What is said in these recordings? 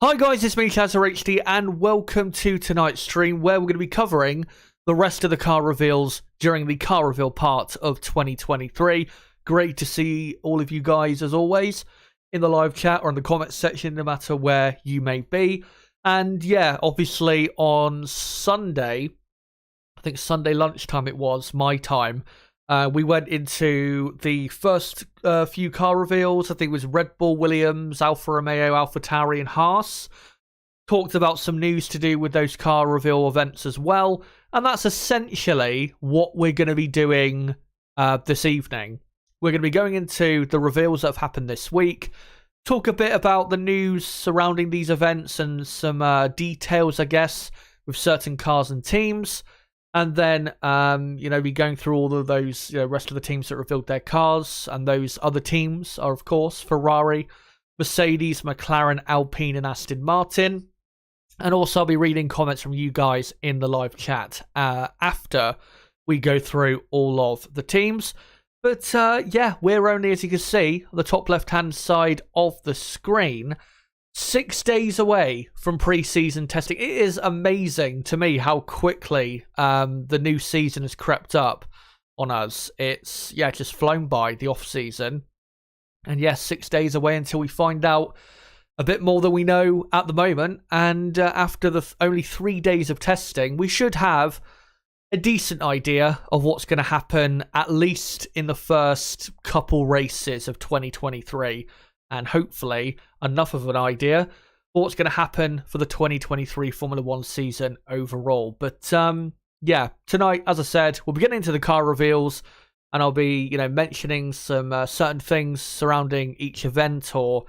Hi guys, it's me ChazzaHD and welcome to tonight's stream where we're going to be covering the rest of the car reveals during the car reveal part of 2023. Great to see all of you guys as always in the live chat or in the comments section, no matter where you may be. And yeah, obviously on Sunday, I think Sunday lunchtime it was, my time, we went into the first few car reveals. I think it was Red Bull, Williams, Alfa Romeo, AlphaTauri and Haas. Talked about some news to do with those car reveal events as well. And that's essentially what we're going to be doing this evening. We're going to be going into the reveals that have happened this week. Talk a bit about the news surrounding these events and some details, I guess, with certain cars and teams. And then, be going through all of those rest of the teams that revealed their cars. And those other teams are, of course, Ferrari, Mercedes, McLaren, Alpine, and Aston Martin. And also, I'll be reading comments from you guys in the live chat after we go through all of the teams. But, we're only, as you can see, on the top left-hand side of the screen, 6 days away from pre-season testing. It is amazing to me how quickly the new season has crept up on us. It's, just flown by, the off-season. And yes, 6 days away until we find out a bit more than we know at the moment. And after the only 3 days of testing, we should have a decent idea of what's going to happen, at least in the first couple races of 2023. And hopefully enough of an idea of what's going to happen for the 2023 Formula 1 season overall. But tonight, as I said, we'll be getting into the car reveals, and I'll be, mentioning some certain things surrounding each event or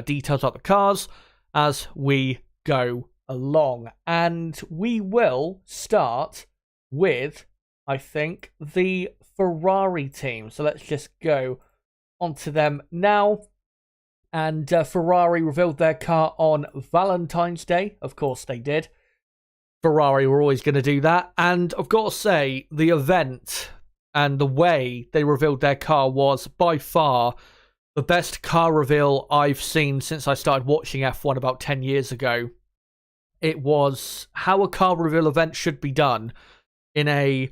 details about the cars as we go along. And we will start with, I think, the Ferrari team. So let's just go onto them now. And Ferrari revealed their car on Valentine's Day. Of course they did. Ferrari were always going to do that. And I've got to say, the event and the way they revealed their car was by far the best car reveal I've seen since I started watching F1 about 10 years ago. It was how a car reveal event should be done in a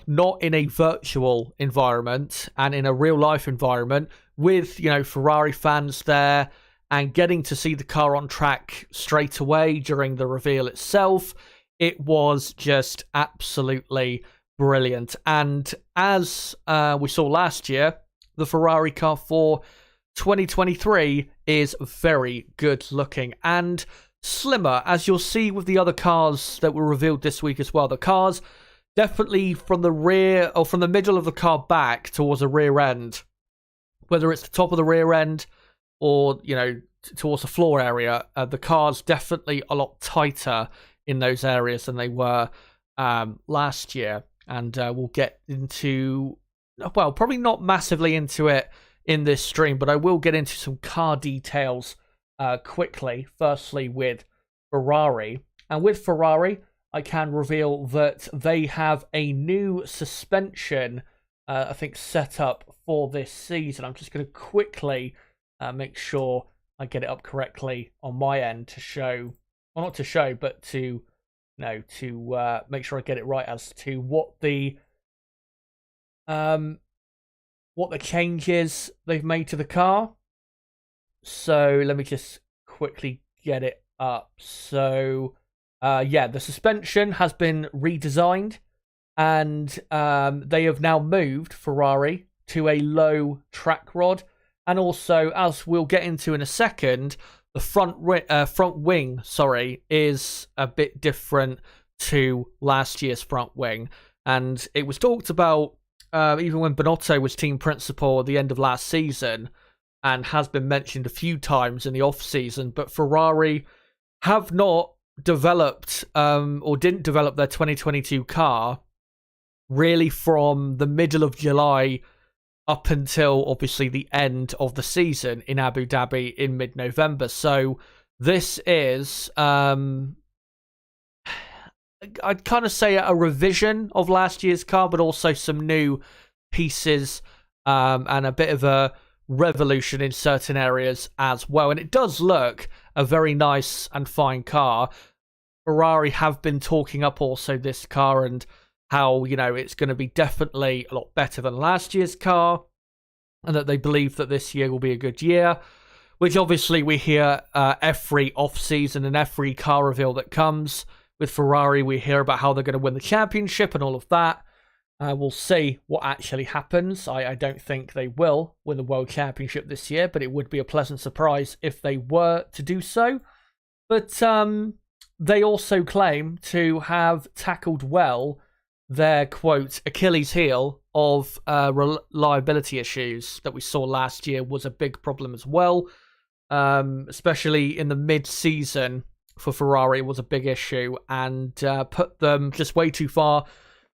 not in a virtual environment and in a real life environment with, Ferrari fans there and getting to see the car on track straight away during the reveal itself. It was just absolutely brilliant. And as we saw last year, the Ferrari car for 2023 is very good looking and slimmer, as you'll see with the other cars that were revealed this week as well. The cars definitely from the rear or from the middle of the car back towards the rear end, whether it's the top of the rear end or, towards the floor area, the car's definitely a lot tighter in those areas than they were last year. And we'll get into, probably not massively into it in this stream, but I will get into some car details quickly. Firstly, with Ferrari. And with Ferrari, I can reveal that they have a new suspension, I think, set up for this season. I'm just going to quickly make sure I get it up correctly on my end to show, well, not to show, but to make sure I get it right as to what the changes they've made to the car. So let me just quickly get it up. So the suspension has been redesigned, and they have now moved Ferrari to a low track rod. And also, as we'll get into in a second, the front wing, is a bit different to last year's front wing. And it was talked about even when Binotto was team principal at the end of last season, and has been mentioned a few times in the off-season, but Ferrari have not developed or didn't develop their 2022 car really from the middle of July up until obviously the end of the season in Abu Dhabi in mid-November. So this is I'd kind of say a revision of last year's car, but also some new pieces and a bit of a revolution in certain areas as well. And it does look a very nice and fine car. Ferrari have been talking up also this car and how, you know, it's going to be definitely a lot better than last year's car, and that they believe that this year will be a good year, which obviously we hear every off-season and every car reveal that comes. With Ferrari, we hear about how they're going to win the championship and all of that. We'll see what actually happens. I don't think they will win the World Championship this year, but it would be a pleasant surprise if they were to do so. But they also claim to have tackled well their, quote, Achilles heel of reliability issues that we saw last year was a big problem as well. Especially in the mid-season for Ferrari was a big issue and put them just way too far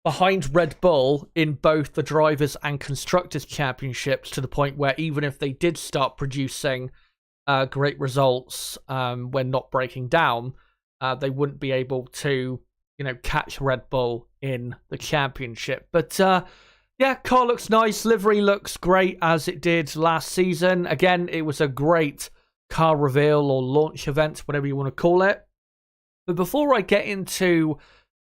behind Red Bull in both the Drivers' and Constructors' Championships, to the point where even if they did start producing great results when not breaking down, they wouldn't be able to, you know, catch Red Bull in the championship. But yeah, car looks nice. Livery looks great as it did last season. Again, it was a great car reveal or launch event, whatever you want to call it. But before I get into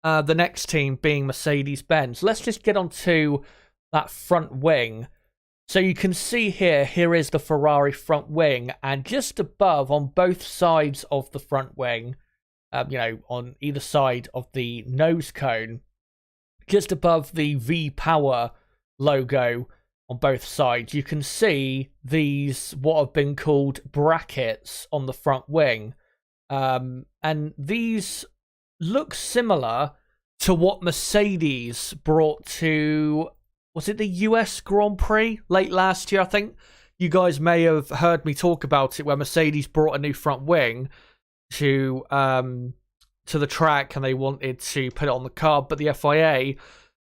the next team being Mercedes-Benz, let's just get onto that front wing. So you can see here is the Ferrari front wing, and just above on both sides of the front wing, you know, on either side of the nose cone, just above the V-Power logo on both sides, you can see these, what have been called brackets on the front wing. And these look similar to what Mercedes brought to, was it the US Grand Prix late last year? I think you guys may have heard me talk about it, where Mercedes brought a new front wing to the track and they wanted to put it on the car, but the FIA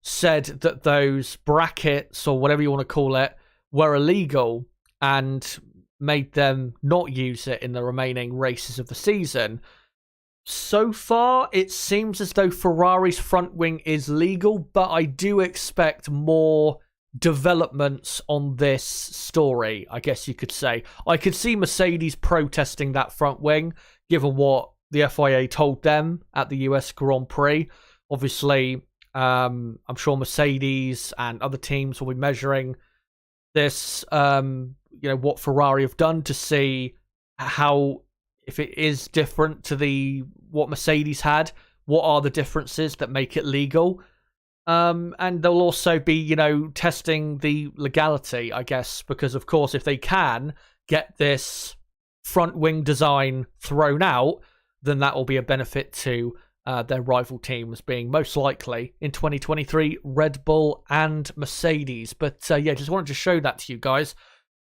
said that those brackets, or whatever you want to call it, were illegal and made them not use it in the remaining races of the season. So far, it seems as though Ferrari's front wing is legal, but I do expect more developments on this story, I guess you could say. I could see Mercedes protesting that front wing, given what the FIA told them at the US Grand Prix. Obviously, I'm sure Mercedes and other teams will be measuring this, you know, what Ferrari have done to see how, if it is different to what Mercedes had, what are the differences that make it legal? And they'll also be, you know, testing the legality, I guess, because of course, if they can get this front wing design thrown out, then that will be a benefit to their rival teams, being most likely in 2023 Red Bull and Mercedes. But yeah, just wanted to show that to you guys.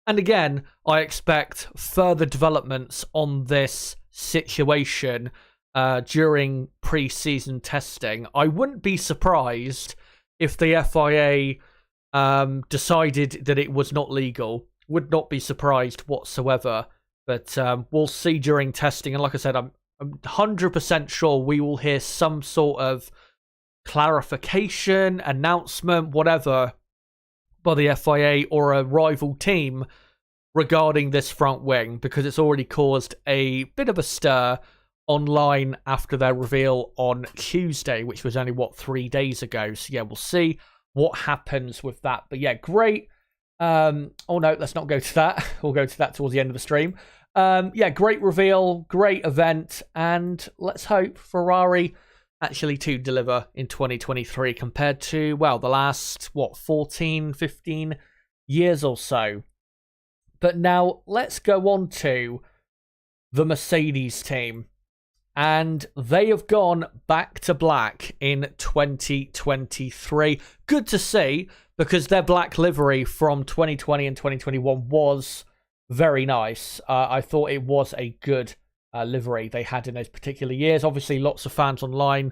And again, I expect further developments on this situation during pre-season testing. I wouldn't be surprised if the FIA decided that it was not legal. Would not be surprised whatsoever. But we'll see during testing. And like I said, I'm 100% sure we will hear some sort of clarification, announcement, whatever, by the FIA or a rival team regarding this front wing, because it's already caused a bit of a stir online after their reveal on Tuesday, which was only, 3 days ago. So yeah, we'll see what happens with that. But yeah, great. Oh no, let's not go to that. We'll go to that towards the end of the stream. Yeah, great reveal, great event, and let's hope Ferrari actually to deliver in 2023 compared to, well, the last, 14, 15 years or so. But now let's go on to the Mercedes team. And they have gone back to black in 2023. Good to see, because their black livery from 2020 and 2021 was very nice. I thought it was a good livery they had in those particular years. Obviously, lots of fans online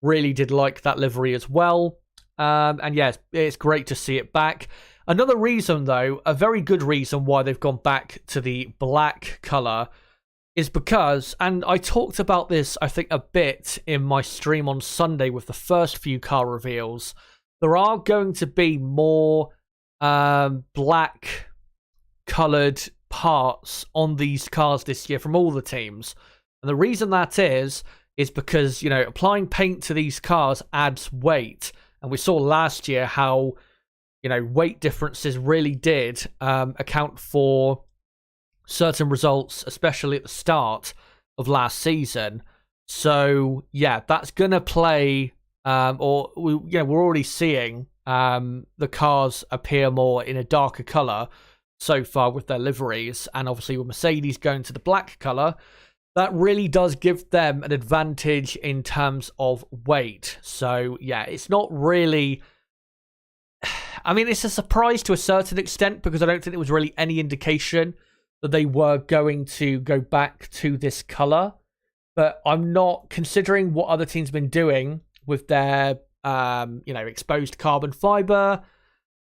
really did like that livery as well. And yes, it's great to see it back. Another reason, though, a very good reason why they've gone back to the black colour, is because, and I talked about this, I think, a bit in my stream on Sunday with the first few car reveals, there are going to be more black coloured parts on these cars this year from all the teams. And the reason that is because, you know, applying paint to these cars adds weight. And we saw last year how, you know, weight differences really did account for certain results, especially at the start of last season. So, yeah, that's going to play, we're already seeing the cars appear more in a darker colour so far with their liveries. And obviously with Mercedes going to the black colour, that really does give them an advantage in terms of weight. So, yeah, it's not really... I mean, it's a surprise to a certain extent because I don't think there was really any indication that they were going to go back to this colour. But I'm not, considering what other teams have been doing with their, exposed carbon fibre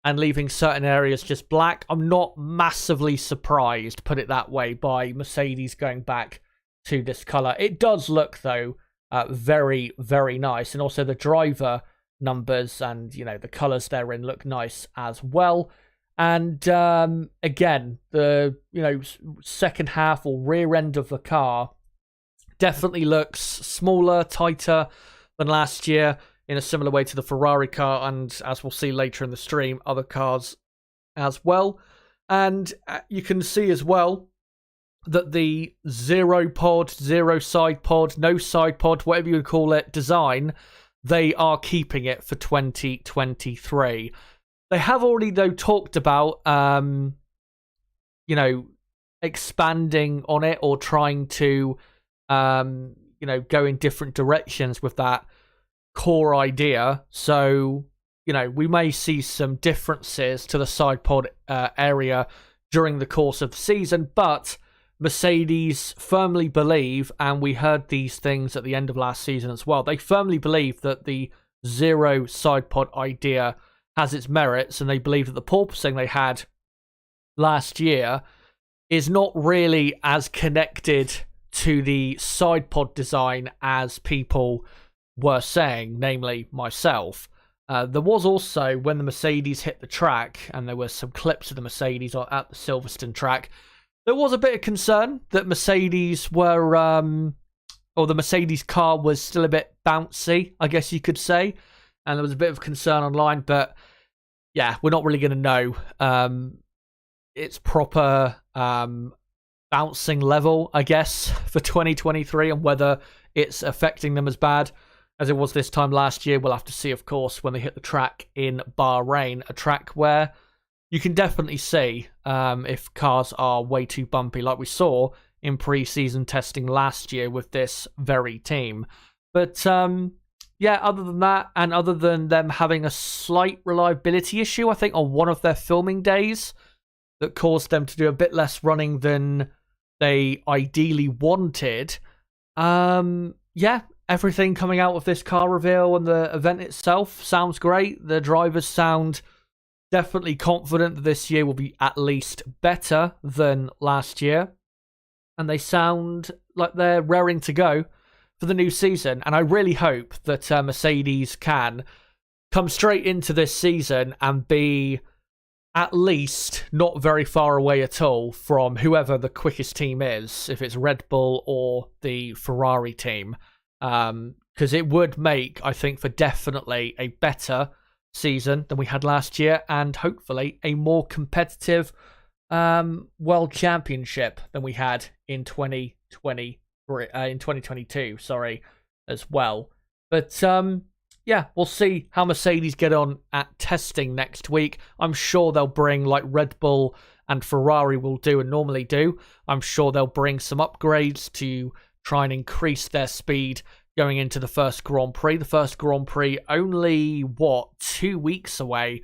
and leaving certain areas just black, I'm not massively surprised, put it that way, by Mercedes going back to this colour. It does look, though, very, very nice. And also the driver numbers and, you know, the colours they're in look nice as well. And again, the, second half or rear end of the car definitely looks smaller, tighter than last year in a similar way to the Ferrari car. And as we'll see later in the stream, other cars as well. And you can see as well that the zero pod, zero side pod, no side pod, whatever you would call it, design, they are keeping it for 2023. They have already, though, talked about, expanding on it or trying to, go in different directions with that core idea. So, we may see some differences to the side pod area during the course of the season, but Mercedes firmly believe, and we heard these things at the end of last season as well, they firmly believe that the zero side pod idea has its merits, and they believe that the porpoising they had last year is not really as connected to the side pod design as people were saying, namely myself. There was also, when the Mercedes hit the track, and there were some clips of the Mercedes at the Silverstone track, there was a bit of concern that Mercedes were, or the Mercedes car was still a bit bouncy, I guess you could say. And there was a bit of concern online, but yeah, we're not really going to know its proper bouncing level, I guess, for 2023 and whether it's affecting them as bad as it was this time last year. We'll have to see, of course, when they hit the track in Bahrain, a track where you can definitely see if cars are way too bumpy, like we saw in pre-season testing last year with this very team. But yeah, other than that, and other than them having a slight reliability issue, I think, on one of their filming days that caused them to do a bit less running than they ideally wanted, yeah, everything coming out of this car reveal and the event itself sounds great. The drivers sound definitely confident that this year will be at least better than last year. And they sound like they're raring to go for the new season. And I really hope that Mercedes can come straight into this season and be at least not very far away at all from whoever the quickest team is, if it's Red Bull or the Ferrari team. Because it would make, I think, for definitely a better season than we had last year, and hopefully a more competitive world championship than we had in 2022, as well. But yeah, we'll see how Mercedes get on at testing next week. I'm sure they'll bring, like Red Bull and Ferrari will do and normally do, I'm sure they'll bring some upgrades to try and increase their speed going into the first Grand Prix. The first Grand Prix only, 2 weeks away.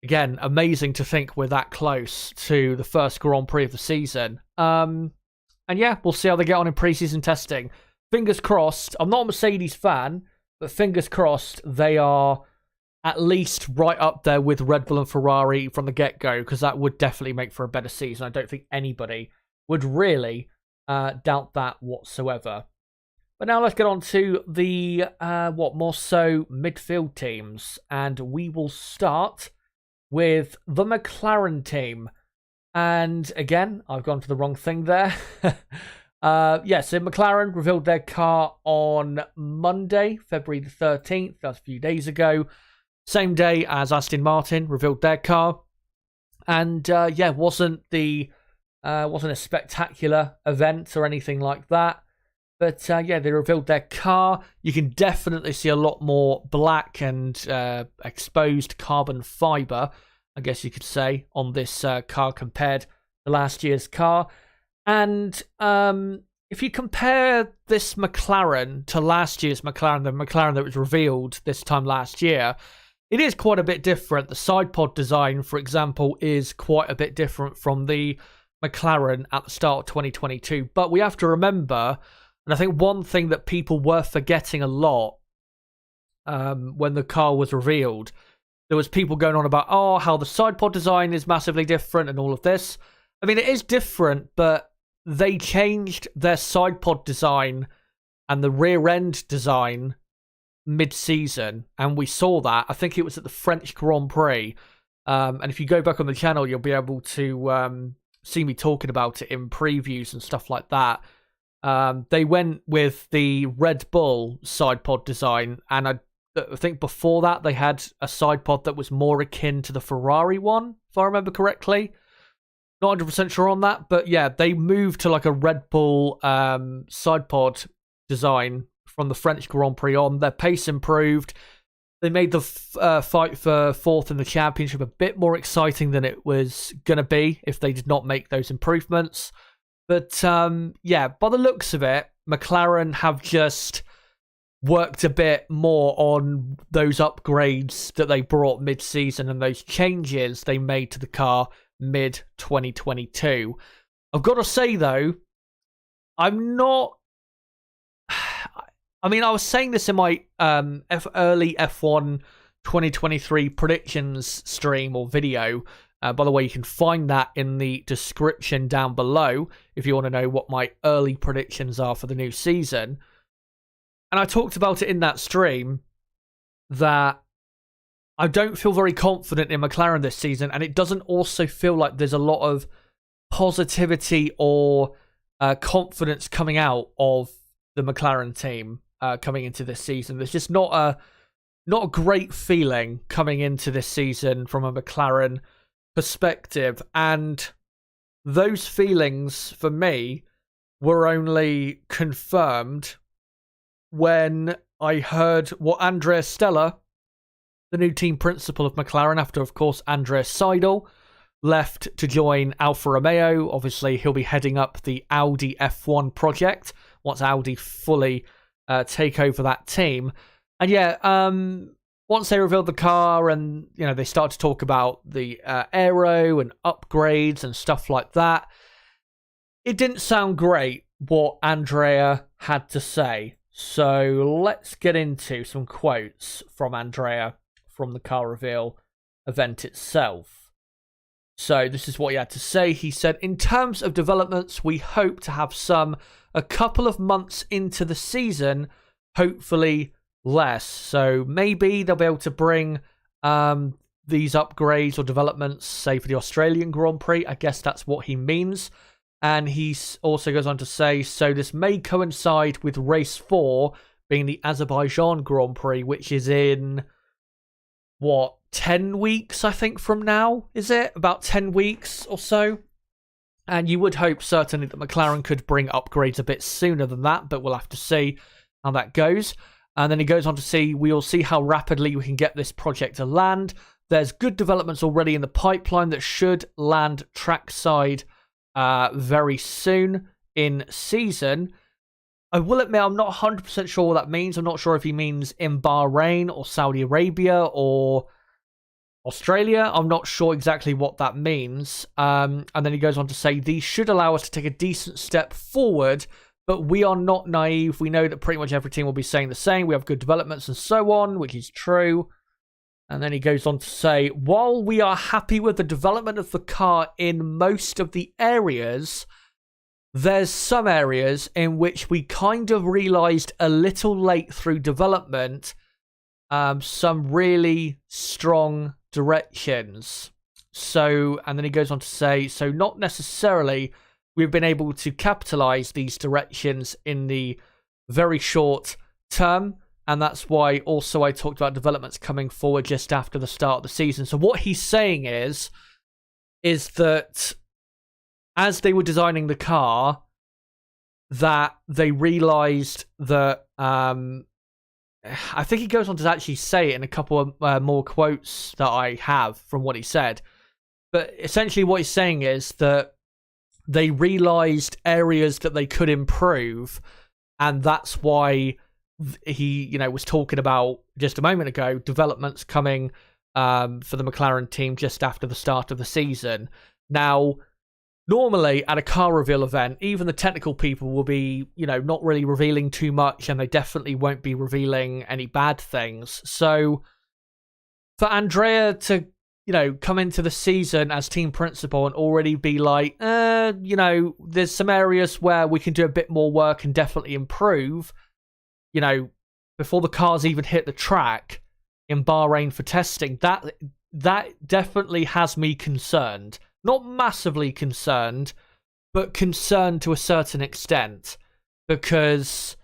Again, amazing to think we're that close to the first Grand Prix of the season. And yeah, we'll see how they get on in pre-season testing. Fingers crossed. I'm not a Mercedes fan, but fingers crossed they are at least right up there with Red Bull and Ferrari from the get-go, because that would definitely make for a better season. I don't think anybody would really doubt that whatsoever. But now let's get on to the, more so midfield teams. And we will start with the McLaren team. And again, I've gone for the wrong thing there. So McLaren revealed their car on Monday, February the 13th. That's a few days ago. Same day as Aston Martin revealed their car. And wasn't a spectacular event or anything like that. But they revealed their car. You can definitely see a lot more black and exposed carbon fiber, I guess you could say, on this car compared to last year's car. And if you compare this McLaren to last year's McLaren, the McLaren that was revealed this time last year, it is quite a bit different. The side pod design, for example, is quite a bit different from the McLaren at the start of 2022. But we have to remember, and I think one thing that people were forgetting a lot when the car was revealed, there was people going on about, how the side pod design is massively different and all of this. I mean, it is different, but they changed their side pod design and the rear end design mid-season, and we saw that. I think it was at the French Grand Prix. And if you go back on the channel, you'll be able to see me talking about it in previews and stuff like that. They went with the Red Bull side pod design, and I think before that they had a side pod that was more akin to the Ferrari one, if I remember correctly. Not 100% sure on that, but yeah, they moved to like a Red Bull side pod design from the French Grand Prix on. Their pace improved. They made the fight for fourth in the championship a bit more exciting than it was going to be if they did not make those improvements. But by the looks of it, McLaren have just worked a bit more on those upgrades that they brought mid-season and those changes they made to the car mid-2022. I've got to say, though, I'm not... I mean, I was saying this in my early F1 2023 predictions stream or video. By the way, you can find that in the description down below if you want to know what my early predictions are for the new season. And I talked about it in that stream that I don't feel very confident in McLaren this season, and it doesn't also feel like there's a lot of positivity or confidence coming out of the McLaren team coming into this season. There's just not a great feeling coming into this season from a McLaren perspective, and those feelings for me were only confirmed when I heard what Andrea Stella, the new team principal of McLaren, after of course Andrea Seidel left to join Alfa Romeo. Obviously he'll be heading up the Audi F1 project once Audi fully take over that team. And once they revealed the car and, they start to talk about the aero and upgrades and stuff like that, it didn't sound great what Andrea had to say. So let's get into some quotes from Andrea from the car reveal event itself. So this is what he had to say. He said, "In terms of developments, we hope to have some a couple of months into the season, hopefully less. So maybe they'll be able to bring these upgrades or developments, say for the Australian Grand Prix. I guess that's what he means." And he also goes on to say, so this may coincide with race 4 being the Azerbaijan Grand Prix, which is in, 10 weeks, I think, from now, is it? About 10 weeks or so. And you would hope, certainly, that McLaren could bring upgrades a bit sooner than that, but we'll have to see how that goes. And then he goes on to say, we'll see how rapidly we can get this project to land. There's good developments already in the pipeline that should land trackside very soon in season. I will admit I'm not 100% sure what that means. I'm not sure if he means in Bahrain or Saudi Arabia or Australia. I'm not sure exactly what that means. And then he goes on to say, these should allow us to take a decent step forward, but we are not naive. We know that pretty much every team will be saying the same. We have good developments and so on, which is true. And then he goes on to say, while we are happy with the development of the car in most of the areas, there's some areas in which we kind of realized a little late through development some really strong directions. So, and then he goes on to say, so not necessarily we've been able to capitalize these directions in the very short term. And that's why also I talked about developments coming forward just after the start of the season. So what he's saying is that as they were designing the car, that they realized that, I think he goes on to actually say it in a couple of more quotes that I have from what he said. But essentially what he's saying is that they realized areas that they could improve, and that's why he, was talking about just a moment ago, developments coming for the McLaren team just after the start of the season. Now, normally at a car reveal event, even the technical people will be, not really revealing too much, and they definitely won't be revealing any bad things. So for Andrea to, come into the season as team principal and already be like, there's some areas where we can do a bit more work and definitely improve, before the cars even hit the track in Bahrain for testing, that definitely has me concerned. Not massively concerned, but concerned to a certain extent. Because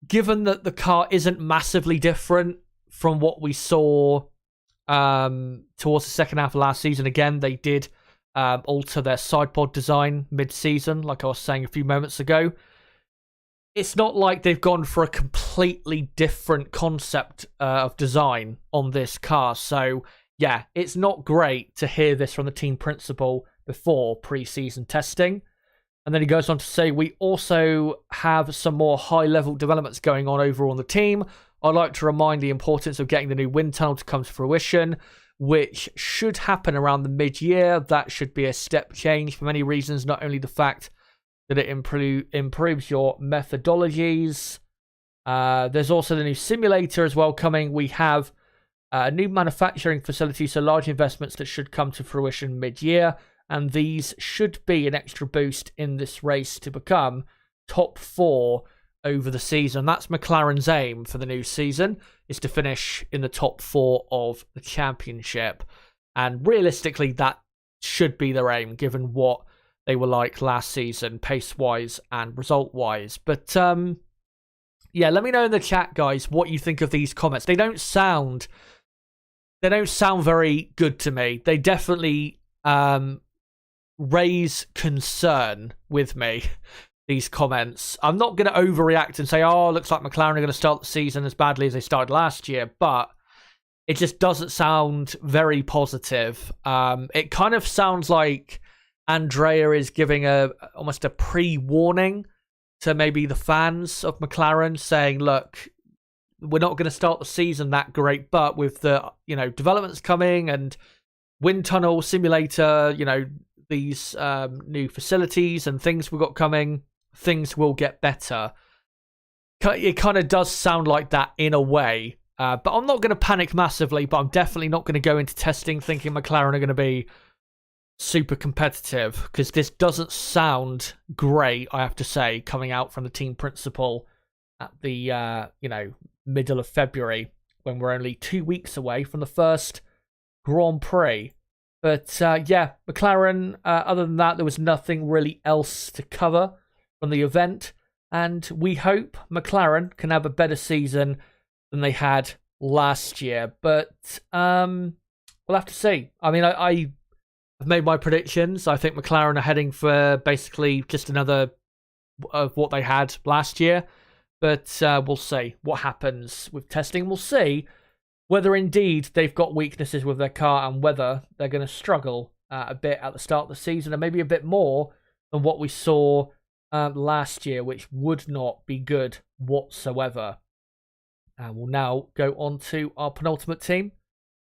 given that the car isn't massively different from what we saw towards the second half of last season, again, they did alter their side pod design mid-season, like I was saying a few moments ago. It's not like they've gone for a completely different concept of design on this car. So, yeah, it's not great to hear this from the team principal before pre-season testing. And then he goes on to say, we also have some more high-level developments going on overall on the team. I'd like to remind the importance of getting the new wind tunnel to come to fruition, which should happen around the mid-year. That should be a step change for many reasons, not only the fact that it improves your methodologies. There's also the new simulator as well coming. We have a new manufacturing facility, so large investments that should come to fruition mid-year, and these should be an extra boost in this race to become top 4 over the season. That's McLaren's aim for the new season, is to finish in the top 4 of the championship. And realistically, that should be their aim, given what they were like last season, pace-wise and result-wise. But, yeah, let me know in the chat, guys, what you think of these comments. They don't sound very good to me. They definitely raise concern with me, these comments. I'm not going to overreact and say, oh, looks like McLaren are going to start the season as badly as they started last year, but it just doesn't sound very positive. It kind of sounds like Andrea is giving almost a pre-warning to maybe the fans of McLaren, saying, look, we're not going to start the season that great, but with the, developments coming and wind tunnel simulator, these new facilities and things we've got coming, things will get better. It kind of does sound like that in a way, but I'm not going to panic massively, but I'm definitely not going to go into testing thinking McLaren are going to be super competitive, because this doesn't sound great, I have to say, coming out from the team principal at the, middle of February, when we're only 2 weeks away from the first Grand Prix. But, yeah, McLaren, other than that, there was nothing really else to cover from the event. And we hope McLaren can have a better season than they had last year. But we'll have to see. I mean, I've made my predictions. I think McLaren are heading for basically just another of what they had last year. But we'll see what happens with testing. We'll see whether indeed they've got weaknesses with their car and whether they're going to struggle a bit at the start of the season, and maybe a bit more than what we saw last year, which would not be good whatsoever. And we'll now go on to our penultimate team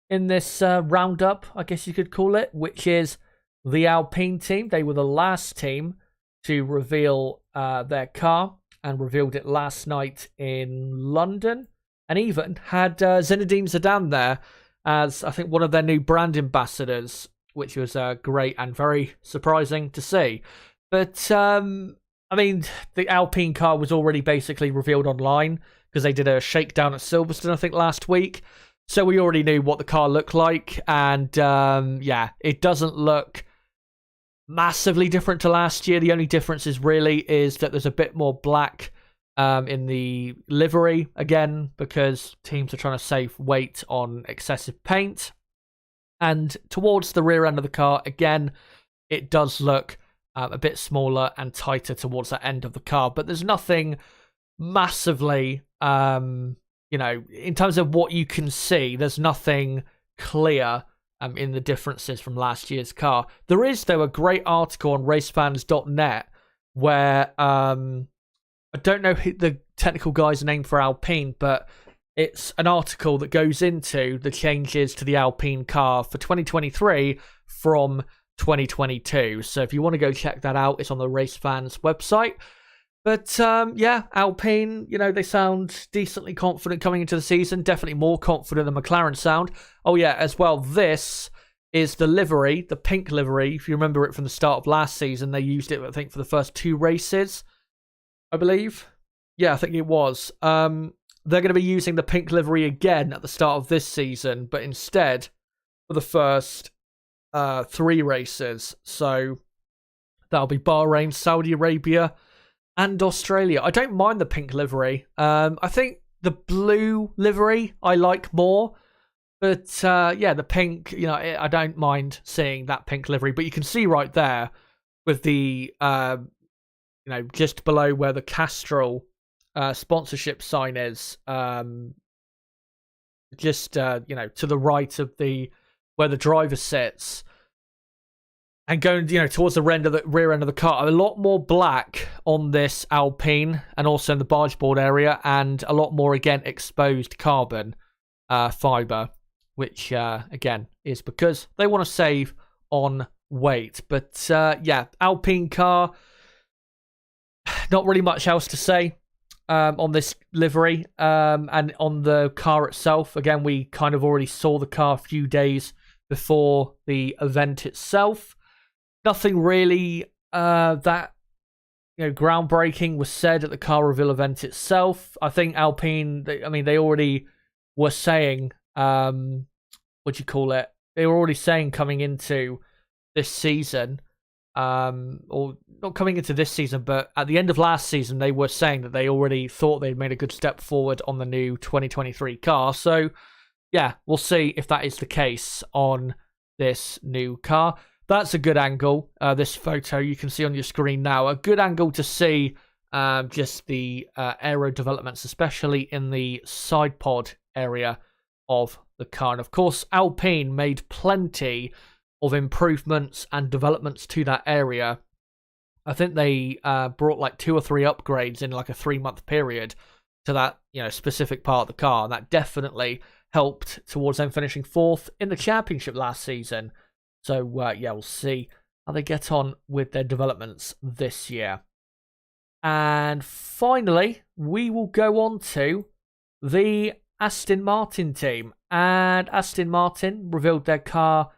in this roundup, I guess you could call it, which is the Alpine team. They were the last team to reveal their car, and revealed it last night in London, and even had Zinedine Zidane there as, I think, one of their new brand ambassadors, which was great and very surprising to see. But, I mean, the Alpine car was already basically revealed online, because they did a shakedown at Silverstone, I think, last week. So we already knew what the car looked like. And yeah, it doesn't look massively different to last year. The only difference is that there's a bit more black in the livery, again, because teams are trying to save weight on excessive paint. And towards the rear end of the car, again, it does look a bit smaller and tighter towards that end of the car. But there's nothing massively, in terms of what you can see, there's nothing clear in the differences from last year's car. There is, though, a great article on racefans.net where I don't know the technical guy's name for Alpine, but it's an article that goes into the changes to the Alpine car for 2023 from 2022. So if you want to go check that out, it's on the Race Fans website. But yeah, Alpine, they sound decently confident coming into the season. Definitely more confident than McLaren sound. Oh yeah, as well, this is the livery, the pink livery. If you remember it from the start of last season, they used it, I think, for the first 2 races, I believe. Yeah, I think it was. They're going to be using the pink livery again at the start of this season, but instead for the first 3 races. So that'll be Bahrain, Saudi Arabia, and Australia. I don't mind the pink livery. I think the blue livery I like more. But yeah, the pink, I don't mind seeing that pink livery. But you can see right there with the, just below where the Castrol sponsorship sign is, just, to the right of where the driver sits. And going, towards the rear end of the car, a lot more black on this Alpine and also in the bargeboard area, and a lot more, again, exposed carbon fibre, which, again, is because they want to save on weight. But, yeah, Alpine car, not really much else to say on this livery. And on the car itself, again, we kind of already saw the car a few days before the event itself. Nothing really that groundbreaking was said at the car reveal event itself. I think Alpine, they already were saying, They were already saying coming into this season, or not coming into this season, but at the end of last season, they were saying that they already thought they'd made a good step forward on the new 2023 car. So, yeah, we'll see if that is the case on this new car. That's a good angle. This photo you can see on your screen now. A good angle to see just the aero developments, especially in the side pod area of the car. And of course, Alpine made plenty of improvements and developments to that area. I think they brought like 2 or 3 upgrades in like a 3-month period to that specific part of the car. And that definitely helped towards them finishing 4th in the championship last season. So, yeah, we'll see how they get on with their developments this year. And finally, we will go on to the Aston Martin team. And Aston Martin revealed their car,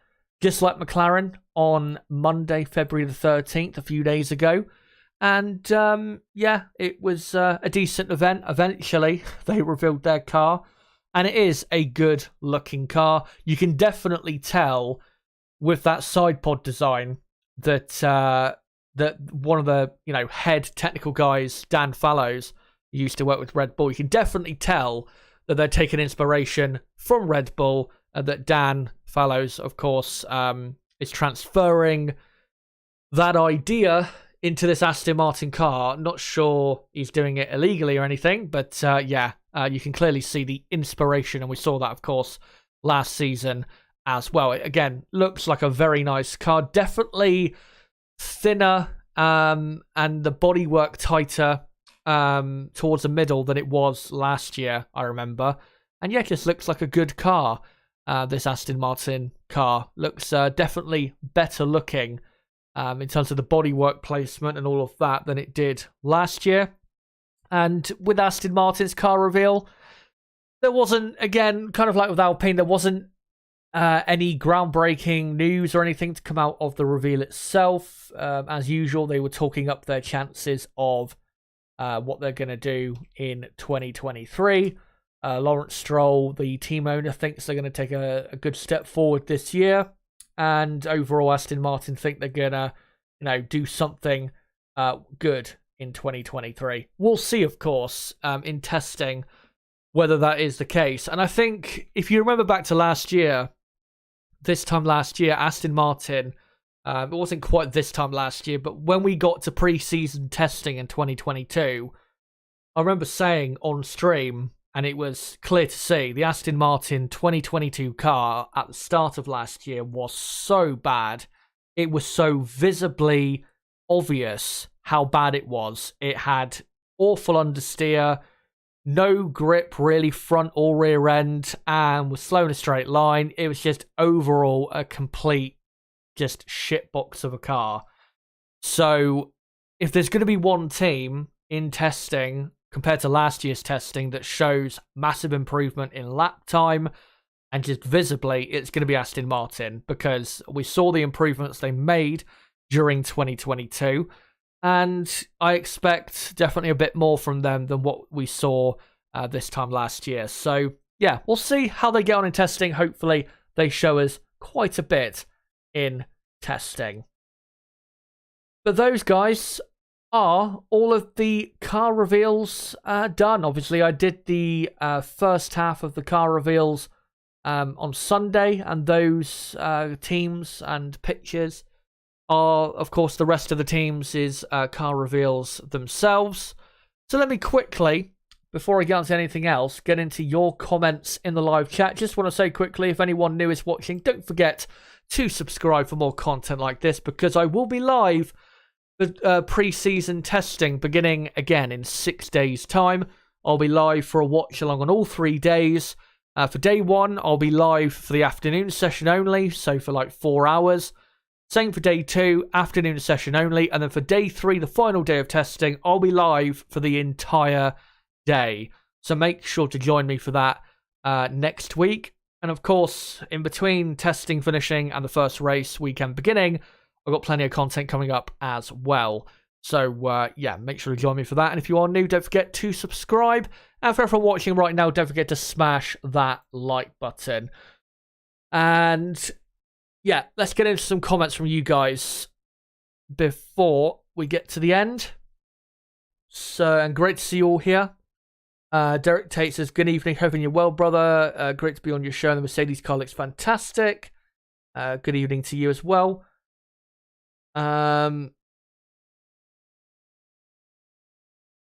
just like McLaren, on Monday, February the 13th, a few days ago. And, yeah, it was a decent event. Eventually, they revealed their car. And it is a good-looking car. You can definitely tell with that side pod design that that one of the head technical guys, Dan Fallows, used to work with Red Bull. You can definitely tell that they're taking inspiration from Red Bull, and that Dan Fallows, of course, is transferring that idea into this Aston Martin car. Not sure he's doing it illegally or anything, but yeah, you can clearly see the inspiration, and we saw that, of course, last season as well. It, again, looks like a very nice car. Definitely thinner and the bodywork tighter towards the middle than it was last year, I remember. And yeah, it just looks like a good car. This Aston Martin car looks definitely better looking in terms of the bodywork placement and all of that than it did last year. And with Aston Martin's car reveal, there wasn't, again, kind of like with Alpine, there wasn't any groundbreaking news or anything to come out of the reveal itself. As usual, they were talking up their chances of what they're going to do in 2023. Lawrence Stroll, the team owner, thinks they're going to take a good step forward this year. And overall, Aston Martin think they're going to, do something good in 2023. We'll see, of course, in testing whether that is the case. And I think if you remember back to last year, this time last year, Aston Martin, it wasn't quite this time last year, but when we got to pre-season testing in 2022, I remember saying on stream, and it was clear to see, the Aston Martin 2022 car at the start of last year was so bad. It was so visibly obvious how bad it was. It had awful understeer, no grip really front or rear end, and was slow in a straight line. It was just overall a complete just shitbox of a car. So if there's going to be one team in testing compared to last year's testing that shows massive improvement in lap time and just visibly, it's going to be Aston Martin, because we saw the improvements they made during 2022, and I expect definitely a bit more from them than what we saw this time last year. So yeah, we'll see how they get on in testing. Hopefully they show us quite a bit in testing. But those guys are all of the car reveals done. Obviously, I did the first half of the car reveals on Sunday, and those teams and pictures are, of course, the rest of the teams is car reveals themselves. So let me quickly, before I get on to anything else, get into your comments in the live chat. Just want to say quickly, if anyone new is watching, don't forget to subscribe for more content like this, because I will be live for pre-season testing beginning again in 6 days' time. I'll be live for a watch along on all 3 days. For day 1, I'll be live for the afternoon session only, so for like 4 hours. Same for day 2, afternoon session only. And then for day 3, the final day of testing, I'll be live for the entire day. So make sure to join me for that next week. And of course, in between testing finishing and the first race weekend beginning, I've got plenty of content coming up as well. So, yeah, make sure to join me for that. And if you are new, don't forget to subscribe. And for everyone watching right now, don't forget to smash that like button. And, yeah, let's get into some comments from you guys before we get to the end. So, and great to see you all here. Derek Tate says, good evening, hoping you're well, brother. Great to be on your show. The Mercedes car looks fantastic. Good evening to you as well. Let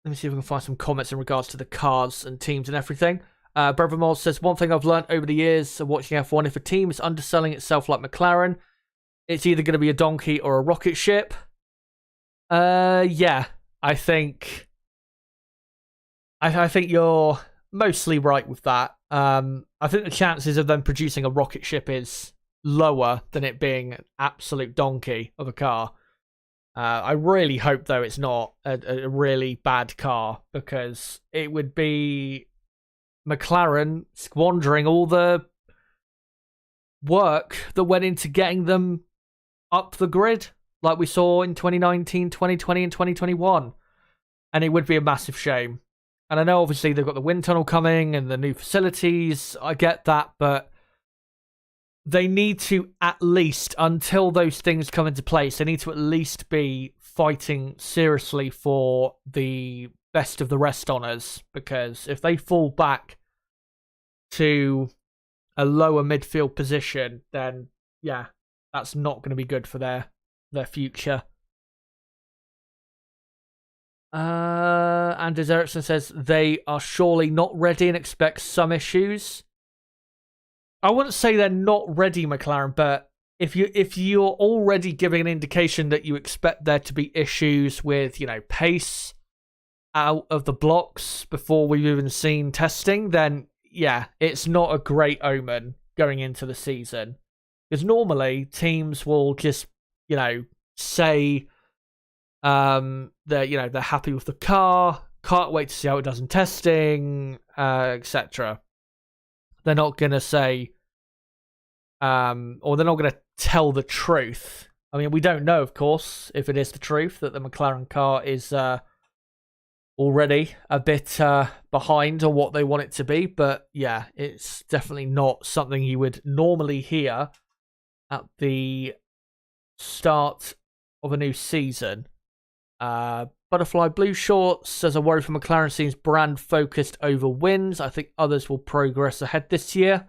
me see if we can find some comments in regards to the cars and teams and everything. Brother Moles says, one thing I've learned over the years of watching F1, if a team is underselling itself like McLaren, it's either going to be a donkey or a rocket ship. Yeah, I think you're mostly right with that. I think the chances of them producing a rocket ship is lower than it being an absolute donkey of a car. I really hope, though, it's not a really bad car, because it would be McLaren squandering all the work that went into getting them up the grid, like we saw in 2019, 2020, and 2021. And it would be a massive shame. And I know, obviously, they've got the wind tunnel coming and the new facilities. I get that, but they need to at least, until those things come into place, they need to at least be fighting seriously for the best of the rest honours, because if they fall back to a lower midfield position, then yeah, that's not going to be good for their future. Anders Ericsson says they are surely not ready and expect some issues. I wouldn't say they're not ready, McLaren, but if you're already giving an indication that you expect there to be issues with, pace out of the blocks before we've even seen testing, then yeah, it's not a great omen going into the season. Because normally teams will just, say they're happy with the car, can't wait to see how it does in testing, etc. They're not going to say, or they're not going to tell the truth. I mean, we don't know, of course, if it is the truth that the McLaren car is already a bit behind on what they want it to be. But yeah, it's definitely not something you would normally hear at the start of a new season. Butterfly Blue Shorts says, a worry for McLaren seems brand focused over wins. I think others will progress ahead this year.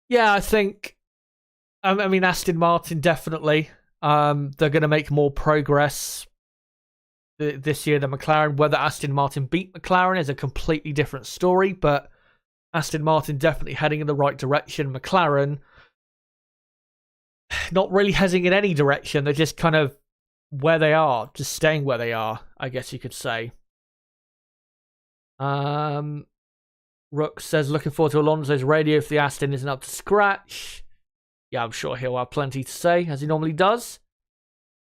Yeah, I think, I mean, Aston Martin definitely. They're going to make more progress this year than McLaren. Whether Aston Martin beat McLaren is a completely different story, but Aston Martin definitely heading in the right direction. McLaren not really heading in any direction. They're just kind of where they are, just staying where they are, I guess you could say. Rook says, looking forward to Alonso's radio if the Aston isn't up to scratch. Yeah, I'm sure he'll have plenty to say, as he normally does.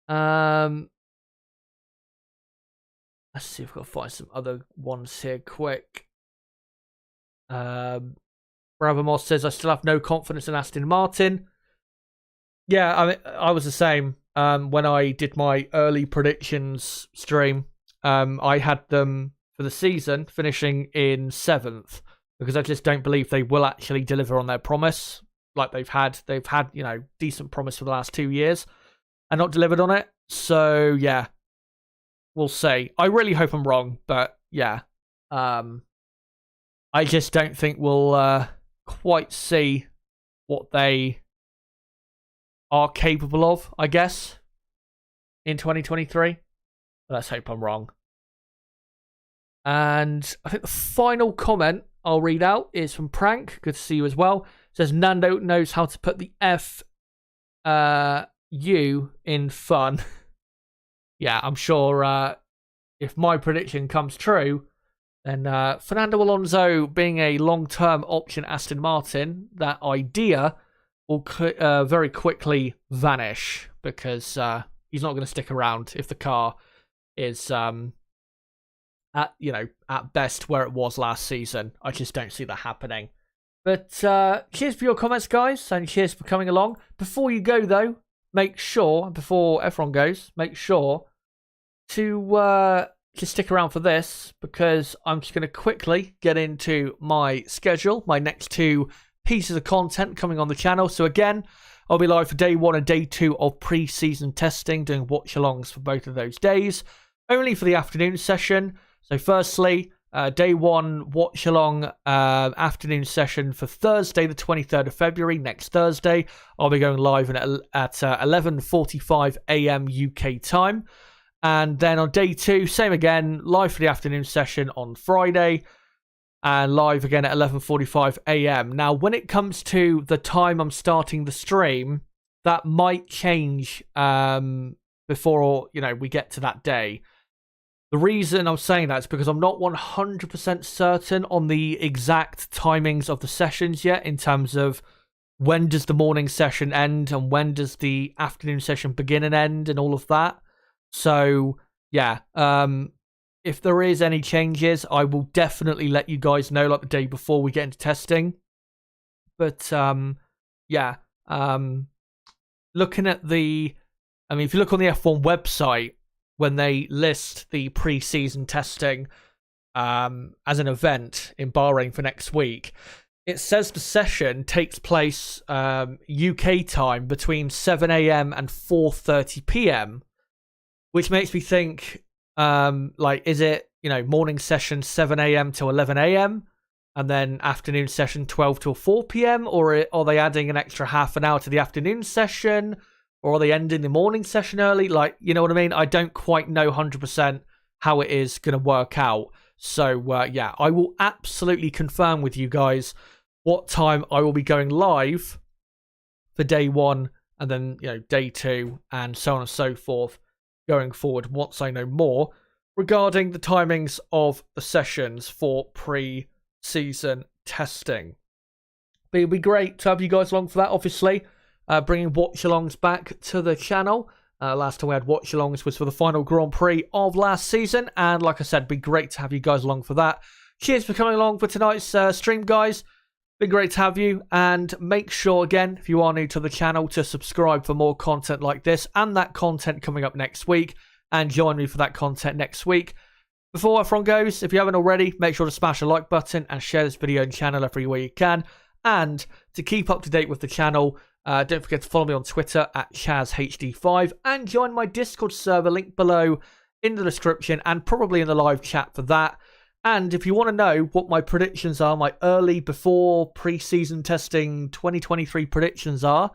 Let's see if we've got to find some other ones here quick. Bravamos says, I still have no confidence in Aston Martin. Yeah, I mean, I was the same. When I did my early predictions stream, I had them for the season finishing in 7th because I just don't believe they will actually deliver on their promise. Like they've had, decent promise for the last 2 years and not delivered on it. So yeah, we'll see. I really hope I'm wrong, but yeah, I just don't think we'll quite see what they are capable of, I guess, in 2023. Let's hope I'm wrong. And I think the final comment I'll read out is from Prank. Good to see you as well. It says, Nando knows how to put the U in fun. Yeah, I'm sure if my prediction comes true, then Fernando Alonso being a long-term option Aston Martin, that idea will very quickly vanish because he's not going to stick around if the car is at best where it was last season. I just don't see that happening. But cheers for your comments, guys, and cheers for coming along. Before you go, though, make sure, before everyone goes, make sure to just stick around for this, because I'm just going to quickly get into my schedule, my next 2 pieces of content coming on the channel. So again, I'll be live for day 1 and day 2 of pre-season testing, doing watch-alongs for both of those days, only for the afternoon session. So firstly, day 1 watch-along afternoon session for Thursday, the 23rd of February, next Thursday. I'll be going live at 11:45 a.m. UK time. And then on day 2, same again, live for the afternoon session on Friday, and live again at 11:45 a.m. Now, when it comes to the time I'm starting the stream, that might change before we get to that day. The reason I'm saying that is because I'm not 100% certain on the exact timings of the sessions yet, in terms of when does the morning session end and when does the afternoon session begin and end and all of that. So yeah, if there is any changes, I will definitely let you guys know, like the day before we get into testing. But yeah, looking at if you look on the F1 website, when they list the pre-season testing as an event in Bahrain for next week, it says the session takes place UK time between 7 a.m. and 4:30 p.m., which makes me think, is it, morning session 7 a.m. to 11 a.m. and then afternoon session 12 till 4 p.m. Or are they adding an extra half an hour to the afternoon session? Or are they ending the morning session early? You know what I mean? I don't quite know 100% how it is going to work out. So, yeah, I will absolutely confirm with you guys what time I will be going live for day 1 and then, day 2 and so on and so forth going forward once I know more regarding the timings of the sessions for pre-season testing. But it'd be great to have you guys along for that, obviously. Bringing watch-alongs back to the channel. Last time we had watch-alongs was for the final Grand Prix of last season. And like I said, it'd be great to have you guys along for that. Cheers for coming along for tonight's stream, guys. Been great to have you. And make sure, again, if you are new to the channel, to subscribe for more content like this and that content coming up next week. And join me for that content next week. Before F1 goes, if you haven't already, make sure to smash the like button and share this video and channel everywhere you can. And to keep up to date with the channel, don't forget to follow me on Twitter at ChazHD5 and join my Discord server, link below in the description and probably in the live chat for that. And if you want to know what my predictions are, my early before pre-season testing 2023 predictions are,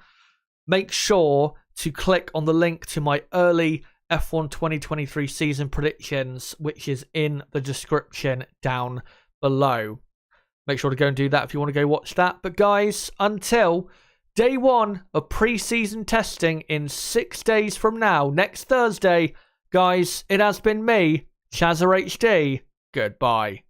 make sure to click on the link to my early F1 2023 season predictions, which is in the description down below. Make sure to go and do that if you want to go watch that. But guys, until day 1 of pre-season testing in 6 days from now, next Thursday, guys, it has been me, ChazHD. Goodbye.